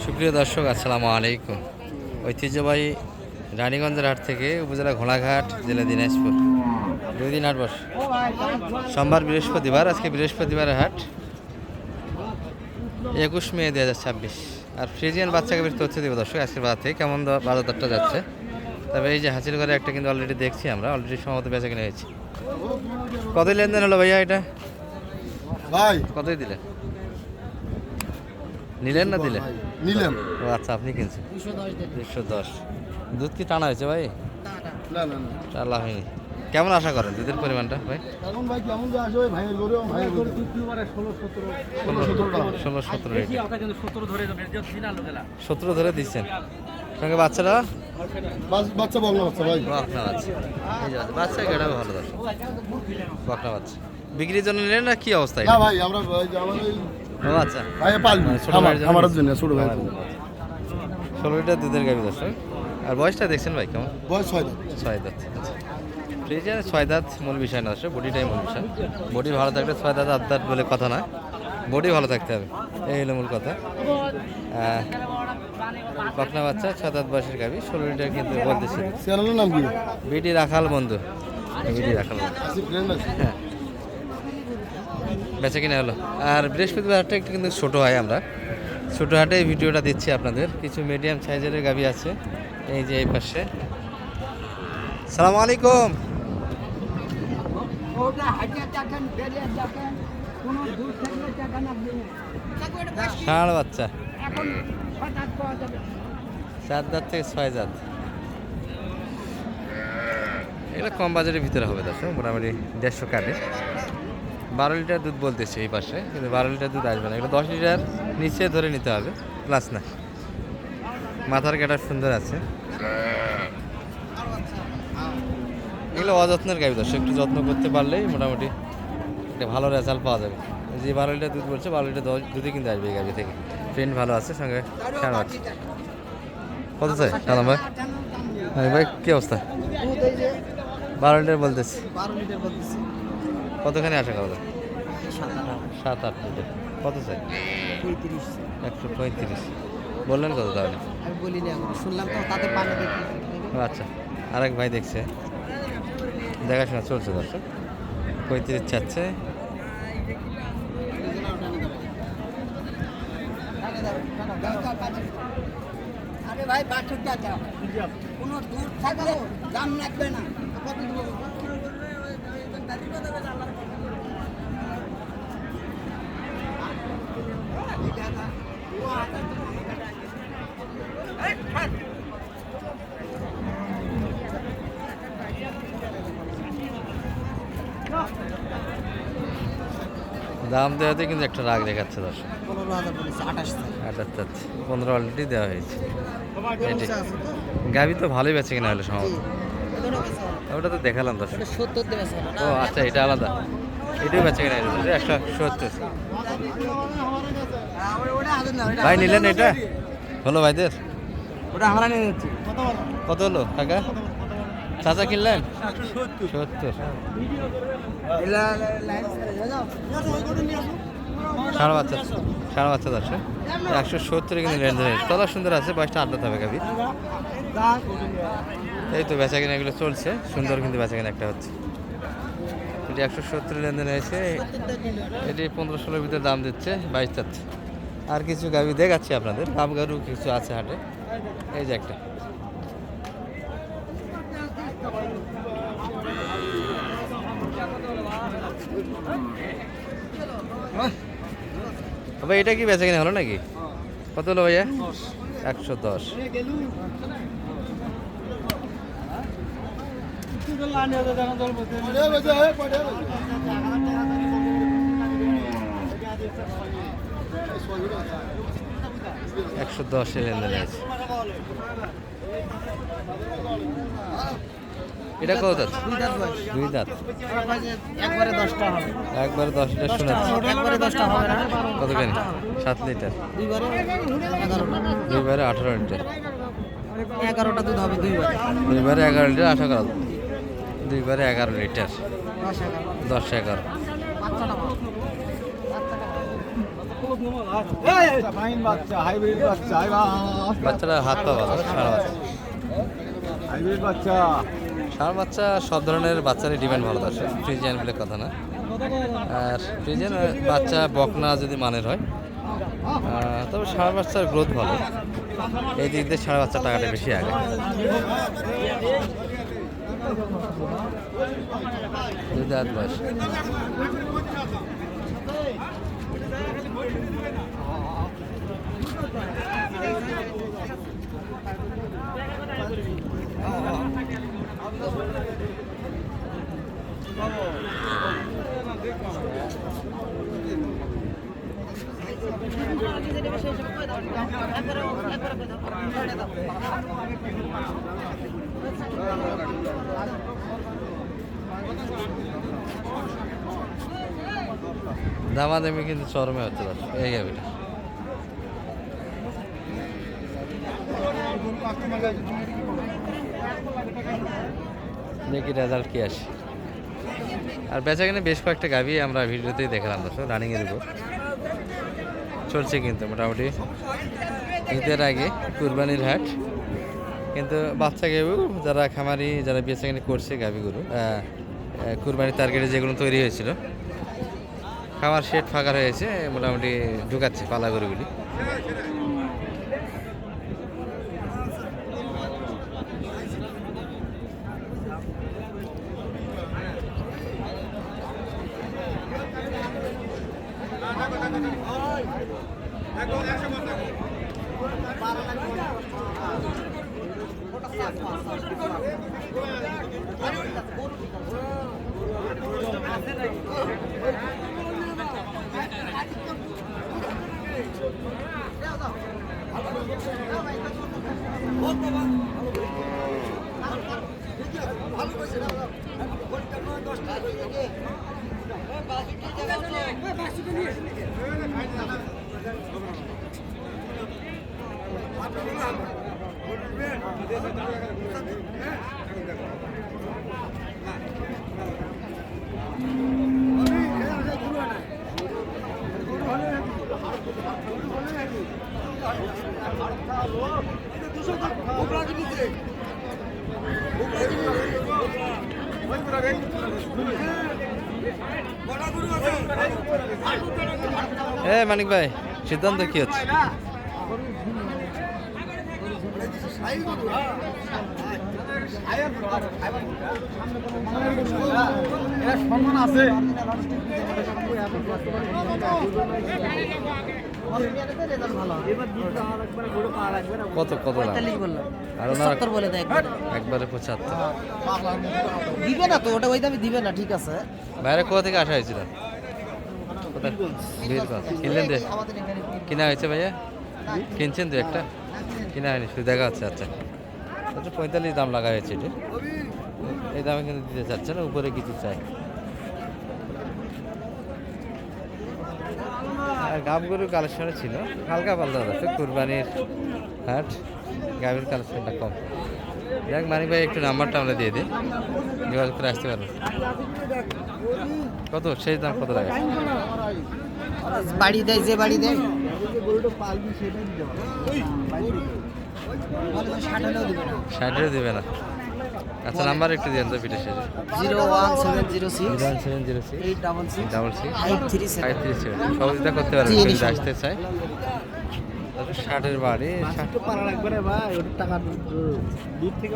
সুপ্রিয় দর্শক, আসসালামু আলাইকুম। ঐতিহ্যবাহী রানীগঞ্জের হাট থেকে উপজেলা ঘোড়াঘাট, জেলা দিনাজপুর। 2 দিন হাট বসে, সোমবার বৃহস্পতিবার। আজকে বৃহস্পতিবারের হাট 21 মে 2026। আর ফ্রিজিয়ান বাচ্চাকে বেশ তথ্য দেবো দর্শক আজকের বাজার থেকে কেমন বাজার দরটা যাচ্ছে। তবে এই যে হাসিল করে একটা কিন্তু অলরেডি দেখছি আমরা, অলরেডি সম্ভবত বেচা কিনে হয়েছে। কতই লেনদেন হলো ভাইয়া এটা? ভাই কতই দিলেন? নিলেন না দিলেন? নিলাম। ও আচ্ছা, আপনি কিনছেন 210। দুধ কি টানা হয়েছে ভাই? না না না টালা হয়নি। কেমন আশা করেন দুধের পরিমাণটা ভাই? এখন ভাই কেমন যে আসবে ভাইয়ের গরু ভাইয়ের গরু 16-17 রেট। 17 ধরে দিচ্ছেন। সঙ্গে বাচ্চারা বাচ্চা বললো বাচ্চা ভাই বকনা বাচ্চা। এই যে বাচ্চা গেটাও ভালো দর্শক, বকনা বাচ্চা। বিক্রির জন্য নিলেন না কি অবস্থা? না ভাই আমরা আমাদের ও আচ্ছা, ভাই পালবো ছোট ভাইয়ের জন্য আমার জন্য ছোট ভাই 16 লিটার দুধের গাভী দর্শক। আর বয়সটা দেখছেন ভাই কেমন? বয়স 6 দিন। 6 দাঁত। আচ্ছা, ফ্রিজিয়ানে 6 দাঁত মূল বিষয় না দর্শক, বডিটাই মূল বিষয়। বডি ভালো থাকলে 6 দাঁত 8 দাঁত বলে কথা না, বডি ভালো থাকতে হবে, এই হলো মূল কথা। বকনা বাচ্চা 6 দাঁত বয়সের গাভী, 16 লিটার কিন্তু বলতেছে। চ্যানেলের নাম কি? বিডি রাখাল বন্ধু, বিডি রাখাল বন্ধু। আসি ফ্রেন্ড আছে। হ্যাঁ, বেচা কিনা হলো। আর বৃহস্পতিবার হাটটা একটু কিন্তু ছোটো হয়, আমরা ছোটো হাটে এই ভিডিওটা দিচ্ছি আপনাদের। কিছু মিডিয়াম সাইজের গাভী আছে, এই যে এই পাশে। সালাম আলাইকুম। ষাঁড় বাচ্চা, 4 দাঁত থেকে 6 দাঁত। এগুলো কম বাজারের ভিতরে হবে দর্শক, মোটামুটি 150 কাটে। 12 লিটার দুধ বলতেছে এই পাশে, কিন্তু 12 লিটার দুধ আসবে না, এগুলো 10 লিটার নিচে ধরে নিতে হবে, প্লাস না। মাথার কাটা সুন্দর আছে। এগুলো অযত্নের গাভী দর্শক, একটু যত্ন করতে পারলেই মোটামুটি একটা ভালো রেজাল্ট পাওয়া যাবে। যে 12 লিটার দুধ বলছে, 12 লিটার দুধই কিন্তু আসবে এই গাভী থেকে। ট্রেন্ড ভালো আছে, সঙ্গে সার আছে। কত চাই সালাম ভাই? হ্যাঁ ভাই, কী অবস্থা? 12 লিটার বলতেছি। কতখানি আশা করা যায়? 7-8 লিটার। কত চাই? 135। বললেন কত তাহলে? ও আচ্ছা, আরেক ভাই দেখছে, দেখাশোনা চলছে দর্শক। 35 চাচ্ছে। আরে ভাই 62 টাকা, কোনো দূর থাকলে দাম লাগবে না। দাম দেওয়াতে কিন্তু একটা রাগ দেখাচ্ছে দর্শক। 15,000 বলেছে, 28 15 অলরেডি দেওয়া হয়েছে। এটি গাভী তো ভালোই বেচে কিনা হলো সম্ভবত। ওটা তো দেখালাম দর্শক। 70 দেবে স্যার। ও আচ্ছা, এটা আলাদা, এটাও বেচে কিনা হলো 170। ওটা আদর না, ভাই নিলেন এটা? হলো ভাইদের? ওটা আমরা নিয়ে যাচ্ছি। কত হলো টাকা? চাচা কিনলেন 70। ষাঁড় বাচ্চা, ষাঁড় বাচ্চা দর্শক 170 কিন্তু লেনদেন হয়েছে। তলা সুন্দর আছে, বয়সটা 8 দাঁত হবে গাভী। এই তো বেচা কিনা এগুলো চলছে, সুন্দর কিন্তু বেচা কিনা একটা হচ্ছে। এটি 170 লেনদেন হয়েছে। এটি 15-16 ভিতরে দাম দিচ্ছে, 22 চাচ্ছে। আর কিছু গাভী দেখাচ্ছি আপনাদের, গাব গারু কিছু আছে হাটে। এই যে একটা, ভাই এটা কি বেচা কিনা হলো নাকি? কত হলো ভাইয়া? 110। একশো 10 লেনদেন আছে। এটা কত দাঁত? 2 দাঁত। একবারে 10টা হবে। একবারে 10 লিটার শোনাচ্ছে। একবারে 10টা হবে না। কতখানি? 7 লিটার। দুইবারে 11টা। দুইবারে 18 লিটার। 11টা দুধ হবে দুইবারে। দুইবারে 11 লিটার আশা করা যায়। দুইবারে 11 লিটার। 10-11। 10-11। বাচ্চাটা বাচ্চাটা হাত পা ভালো, ষাঁড় বাচ্চা। বাচ্চা ষাঁড় বাচ্চা সব ধরনের বাচ্চারই ডিমান্ড ভালো থাকে, ফ্রিজিয়ান বলে কথা না। আর ফ্রিজিয়ান বাচ্চা বকনা যদি মানের হয়, তবে ষাঁড় বাচ্চার গ্রোথ ভালো, এই দিক দিয়ে ষাঁড় বাচ্চার টাকাটা বেশি আগে। যদি আট বয়স দামাদামি কিন্তু চরমে হচ্ছে দর্শক এই গাভিটা। দেখি রেজাল্ট কি আসে। আর বেচা কিনে বেশ কয়েকটা গাভি আমরা ভিডিওতেই দেখালাম দর্শক, রানিংয়ের উপর চলছে কিন্তু মোটামুটি ঈদের আগে কুরবানির হাট। কিন্তু বাচ্চা গাভি যারা খামারি যারা বেচা কিনে করছে গাভিগুলো কুরবানির টার্গেটে যেগুলো তৈরি হয়েছিল, খামার শেড ফাঁকা হয়েছে, মোটামুটি ঢুকাচ্ছে পালা গরুগুলি। মানিক ভাই, সিদ্ধান্ত কি হচ্ছে? কত কত আরো না একবারে 75 দিবে না তো, ওটা ওই দামে দিবে না, ঠিক আছে। বাইরে কোথা থেকে আসা হয়েছিল? কিনলেন দে কিনা হয়েছে ভাইয়া? কিনছেন তো একটা? কিনা হয়নি, শুধু দেখা হচ্ছে। আচ্ছা আচ্ছা, 45 দাম লাগা হয়েছে এটি, এই দামে কিন্তু দিতে চাচ্ছে না, উপরে কিছু চাই। আর গাব গরুর কালেকশনে ছিল হালকা পাল্টা আছে, কুরবানির হাট গাভীর কালেকশনটা কম। দেখ মানিক ভাই, একটু নাম্বারটা আমরা দিয়ে দিই, যোগাযোগ করে আসতে পারবো। কত সেই দাম কত লাগে? বাড়ি দেয়, যে বাড়ি দেয় ষাটেও দিবে না। আচ্ছা নাম্বার একটু দিয়ে তো বিদেশে 01706 866 সহযোগিতা করতে পারবেন যদি আসতে চাই। ষাটের বাড়ি পারা লাগবে রে ভাই, ওটা টাকা দূর থেকে